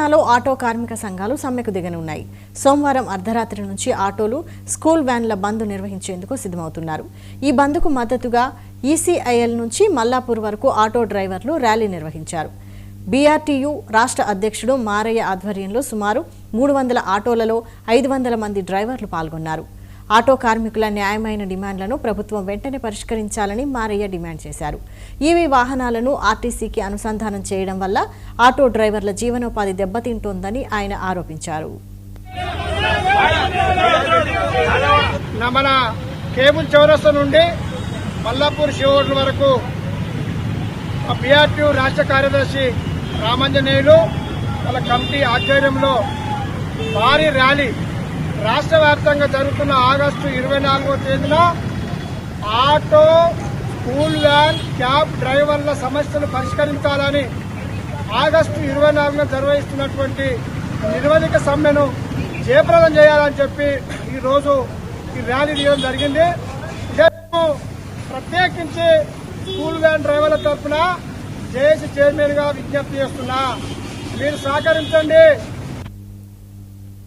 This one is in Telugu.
తెలంగాణలో ఆటో కార్మిక సంఘాలు సమ్మెకు దిగనున్నాయి. సోమవారం అర్ధరాత్రి నుంచి ఆటోలు, స్కూల్ వ్యాన్ల బంద్ నిర్వహించేందుకు సిద్ధమవుతున్నారు. ఈ బంద్కు మద్దతుగా ఈసీఐఎల్ నుంచి మల్లాపూర్ వరకు ఆటో డ్రైవర్లు ర్యాలీ నిర్వహించారు. బీఆర్టీయూ రాష్ట్ర అధ్యక్షుడు మారయ్య ఆధ్వర్యంలో సుమారు 300 ఆటోలలో 500 మంది డ్రైవర్లు పాల్గొన్నారు. ఆటో కార్మికుల న్యాయమైన డిమాండ్లను ప్రభుత్వం వెంటనే పరిష్కరించాలని మారయ్య డిమాండ్ చేశారు. ఈవీ వాహనాలను ఆర్టీసీకి అనుసంధానం చేయడం వల్ల ఆటో డ్రైవర్ల జీవనోపాధి దెబ్బతింటోందని ఆయన ఆరోపించారు. మన కేబుల్ చౌరస్తా నుండి మల్లాపూర్ శివోడ్ల వరకు బీఆర్టీయూ రాష్ట్ర కార్యదర్శి రామాంజనేయులు వాళ్ళ కమిటీ ఆధ్వర్యంలో భారీ ర్యాలీ రాష్ట్ర వ్యాప్తంగా జరుగుతున్న ఆగస్టు 24వ తేదీన ఆటో, స్కూల్ వ్యాన్, క్యాబ్ డ్రైవర్ల సమస్యలు పరిష్కరించాలని ఆగస్టు 24న నిర్వహిస్తున్నటువంటి నిరవధిక సమ్మెను జయప్రదం చేయాలని చెప్పి ఈరోజు ఈ ర్యాలీ తీయడం జరిగింది. ప్రత్యేకించి స్కూల్ వ్యాన్ డ్రైవర్ల తరఫున జేఏసీ చైర్మన్ గా విజ్ఞప్తి చేస్తున్నా, మీరు సహకరించండి.